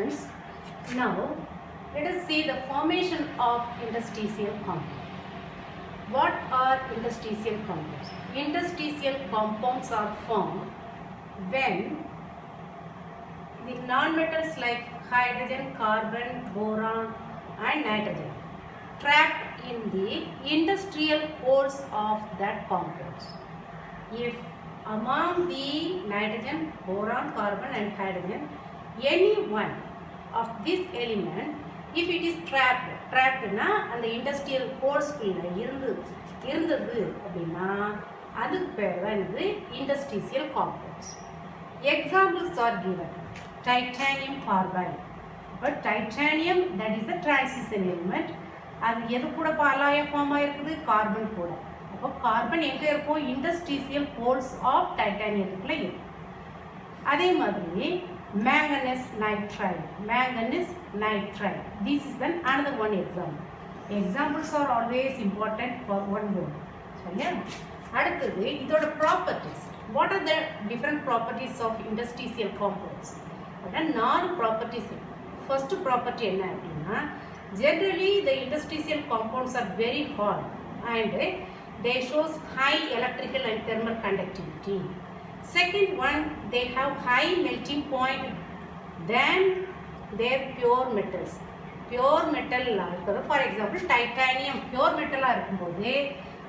students, now let us see the formation of interstitial compound. What are interstitial compounds? Interstitial compounds are formed when the non-metals like hydrogen, carbon, boron and nitrogen trapped in the industrial pores of that compounds. If among the nitrogen, boron, carbon and hydrogen, any one of this element, if it is trapped na and the industrial pores இருந்தது அப்படின்னா அதுக்கு பேர் தான் இது interstitial compounds. Examples are given. Titanium carbide. But titanium, that is the transition element. அது எது கூட alloy form ஆயிருக்குது? கார்பன் கூட. அப்போ கார்பன் எங்க இருக்கும்? interstitial poles of titaniumக்குள்ள இருக்கு. அதே மாதிரி manganese nitride. Manganese nitride. This is then another one example. Examples are always important for one word. சரியா? அடுத்தது இதோட properties. What are the different properties of interstitial compounds? அதான் 4 properties. First property என்ன அப்படின்னா, generally the interstitial compounds are very hard and they shows high electrical and thermal conductivity. Second one, they have high melting point than their pure metals. Pure metal இருக்குது, for example titanium pure metal இருக்கும்போது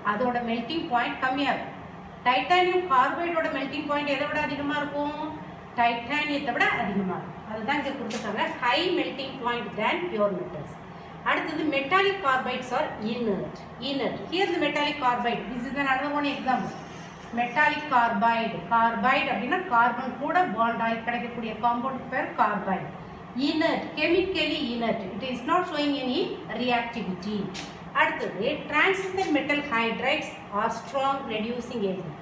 அதோட melting point கம்மியா இருக்கும். Titanium கார்பைடோட melting point எதை விட அதிகமாக இருக்கும்? டைட்டானியத்தை விட அதிகமாக இருக்கும். அதுதான் இங்கே கொடுத்துருக்காங்க, high melting point than pure metals. அடுத்தது metallic carbides are inert. Here the metallic carbide, this is another one example. Metallic carbide அப்படின்னா கார்பன் கூட பாண்ட் ஆகி கிடைக்கக்கூடிய காம்பவுண்ட் பேர் carbide. Inert, chemically inert, it is not showing any reactivity. அடுத்தது transition metal hydrides are strong reducing agent.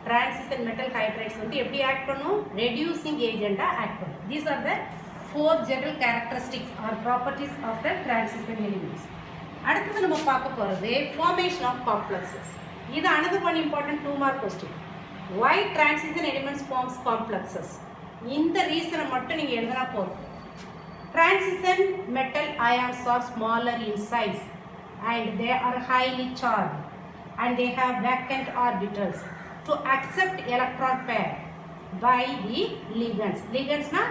Transition metal hydrides வந்து எப்படி act பண்ணும்? ரெடியூசிங் ஏஜெண்டாக ஆக்ட் பண்ணும். These are the 4 general characteristics R properties of the transition elements. அடுத்தது நம்ம பார்க்க போகிறது ஃபார்மேஷன் ஆஃப் காம்ப்ளெக்ஸஸ். இது another one important 2 mark question. Why transition elements forms complexes? இந்த ரீசனை மட்டும் நீங்கள் எழுதினா போதும். Transition metal ions are smaller in size and they are highly charged and they have vacant orbitals to accept electron pair by the ligands. Ligands na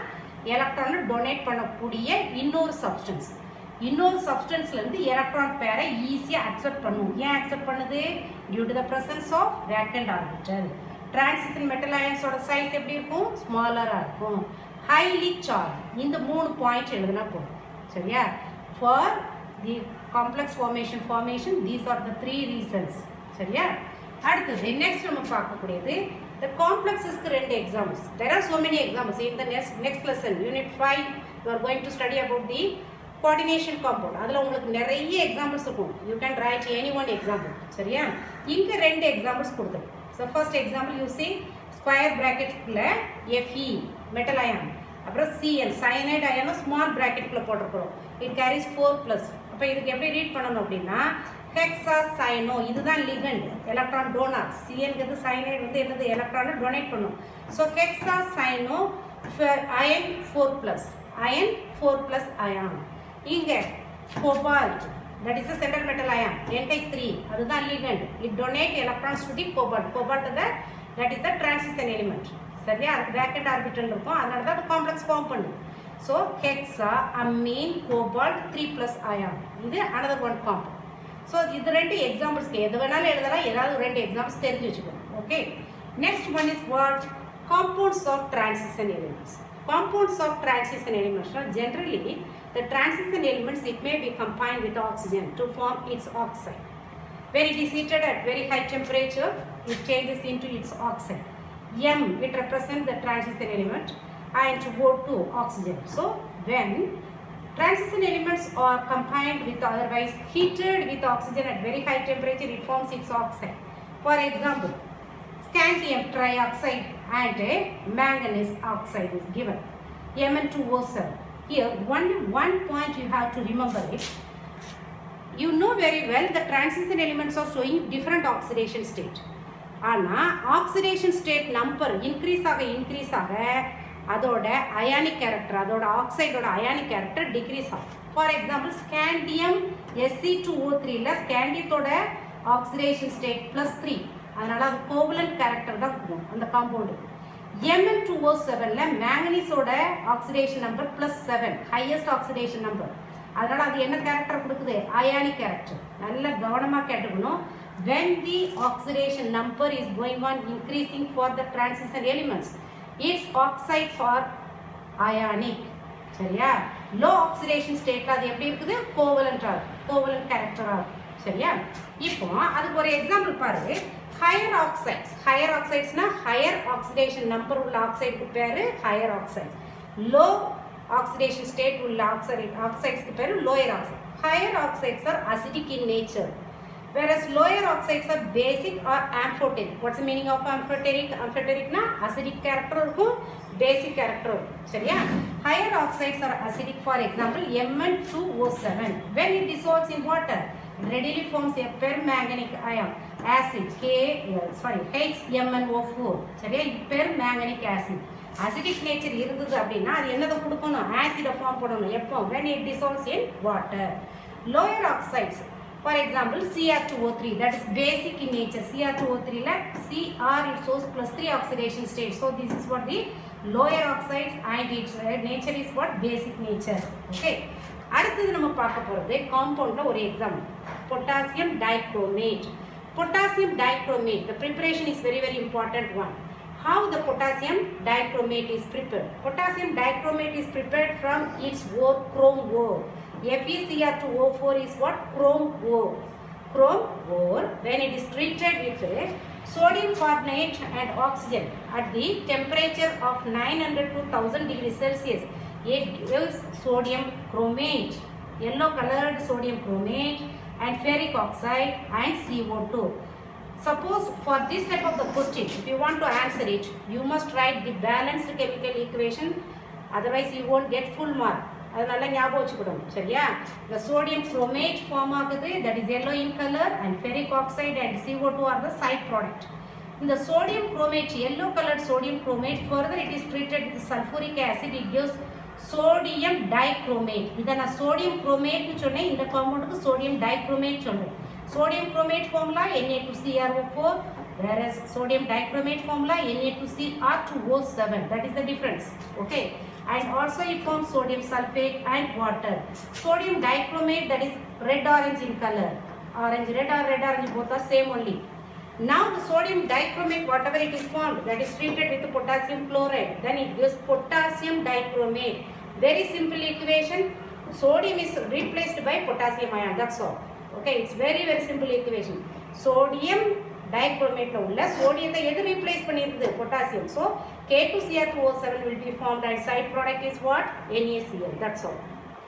electron donate பண்ணக்கூடிய இன்னொரு substance. இன்னொரு substanceல இருந்து electron pair ஈஸியா accept பண்ணும். ஏன் accept பண்ணுது? Due to the presence of vacant orbital. Transition metal ions ஓட size எப்படி இருக்கும்? Smaller இருக்கும். Highly charged. இந்த 3 பாயிண்ட் எழுதுனா போதும். சரியா? For the complex formation, these are the 3 reasons. சரியா? அடுத்தது next நம்ம பார்க்கக்கூடியது the complexes க்கு 2 examples. There are so many examples in the next lesson, unit 5 you are going to study about the coordination compound. அதுல உங்களுக்கு நிறைய examples இருக்கும். You can write any one example. சரியா? இங்க 2 examples கொடுத்திருக்கேன். So first example you see square bracket குள்ள Fe metal ion, அப்புறம் Cl cyanide ion small bracket குள்ள போட்டுறோம். It carries 4+. அப்ப இதுக்கு எப்படி ரீட் பண்ணனும் அப்படினா hexacyano, இதுதான் ligand, electron donor. Cl ங்கிறது cyanide வந்து என்னது? எலக்ட்ரானை டொனேட் பண்ணும். So hexacyano ion 4+, ion 4+ ion. இங்க cobalt, that is the central metal ion, N-3, அதுதான் ligand. It donate electrons to the cobalt. Cobalt that is the transition element. சரியா? vacant orbital இருக்கும், அதனால தான் அது காம்ப்ளெக்ஸ் ஃபார்ம் பண்ணுது. So hexa, amine, cobalt 3+ ion. இது another one compound. So இது 2 examples எது வேணாலும் எழுதலாம், ஏதாவது 2 examples தெரிஞ்சு வச்சுக்கணும். Okay. Next one is what? Compounds of transition elements. Compounds of transition elements. Generally, the transition elements, it may be combined with oxygen to form its oxide. When it is heated at very high temperature, it changes into its oxide. M, it represents the transition element, and to go to oxygen. So when transition elements are combined with otherwise heated with oxygen at very high temperature, it forms its oxide. For example, scandium trioxide and a manganese oxide is given, Mn2O7. Here only one point you have to remember it. You know very well the transition elements are showing different oxidation state. ஆனால் oxidation state number increase ஆக அதோட ionic character அதோட ஆக்சைடோட ionic character decrease ஆகும். For example scandium Sc2O3ல ஸ்கேண்டியத்தோட oxidation state +3, அதனால அது கோவலன்ட் கேரக்டர் தான் கொடுக்கும் அந்த காம்பவுண்டுக்கு. Mn2O7ல மேங்கனீஸோட oxidation number +7, highest oxidation number, அதனால அது என்ன கேரக்டர் கொடுக்குது? Ionic character. நல்ல கவனமாக கேட்டுக்கணும். when the oxidation number is going on increasing for the transition elements, its oxides are ionic. சரியா? லோ ஆக்சிடேஷன் ஸ்டேட்ல அது எப்படி இருக்குது? கோவலண்டா, கோவலன்ட் கேரக்டரா. சரியா? இப்போ அதுக்கு ஒரு எக்ஸாம்பிள் பாரு. ஹையர் ஆக்சைட்ஸ், ஹையர் ஆக்சைட்ஸ்னா ஹையர் ஆக்சிடேஷன் நம்பர் உள்ள ஆக்சைடுக்கு பேரு higher oxide. Low oxidation state உள்ள oxides க்கு பேரு lower oxide. Higher oxides are acidic in nature, whereas lower oxides are basic or amphoteric. What's the meaning of amphoteric? Amphoteric na acidic character இருக்கும், basic character இருக்கும். சரியா? Higher oxides are acidic. For example, Mn2O7 when it dissolves in water it readily forms a permanganic ion acid HMnO4. சரியா? permanganic acid. Acidic nature இருந்தது அப்படின்னா அது என்னதை கொடுக்கணும்? ஆசிடை form பண்ணணும். எப்போ? when it dissolves in water. lower oxides, for example Cr2O3, that is basic in nature. Cr2O3 ல Cr it shows +3 oxidation state, so this is what the lower oxides and its nature is what? basic nature. okay, அடுத்தது நம்ம பார்க்க போறது காம்பவுண்ட்ல ஒரு example, potassium dichromate. Potassium dichromate, the preparation is very important one. How the potassium dichromate is prepared? Potassium dichromate is prepared from its ore, chrome ore. FeCr2O4 is what? Chrome ore. Chrome ore, when it is treated with sodium carbonate and oxygen at the temperature of 900 to 1000 degrees Celsius, it gives sodium chromate, yellow colored sodium chromate and ferric oxide and CO2. Suppose for this type of the question, if you want to answer it, you must write the balanced chemical equation, otherwise you won't get full mark. அதனால ஞாபகம் வச்சுக்கணும். சரியா? the sodium chromate form ஆகுது, that is yellow in color, and ferric oxide and CO2 are the side product. இந்த sodium chromate, yellow colored sodium chromate, further it is treated with sulfuric acid, it gives sodium dichromate. இதை நான் sodium chromate னு சொன்னேன், இந்த காம்பவுண்டுக்கு sodium dichromate சொல்றேன். Sodium chromate formula Na2CrO4, whereas sodium dichromate formula Na2Cr2O7. That is the difference. Okay, and also it forms sodium sulfate and water. Sodium dichromate, that is red orange in color, orange red or red orange, both are same only. Now the sodium dichromate, whatever it is formed, that is treated with potassium chloride, then it gives potassium dichromate. Very simple equation. Sodium is replaced by potassium ion, that's all. Okay, it's very simple equation. Sodium dichromate உள்ள சோடியத்தை எது replace பண்ணிருக்குது? potassium. So K2Cr2O7 will be formed and side product is what? NaCl. That's all.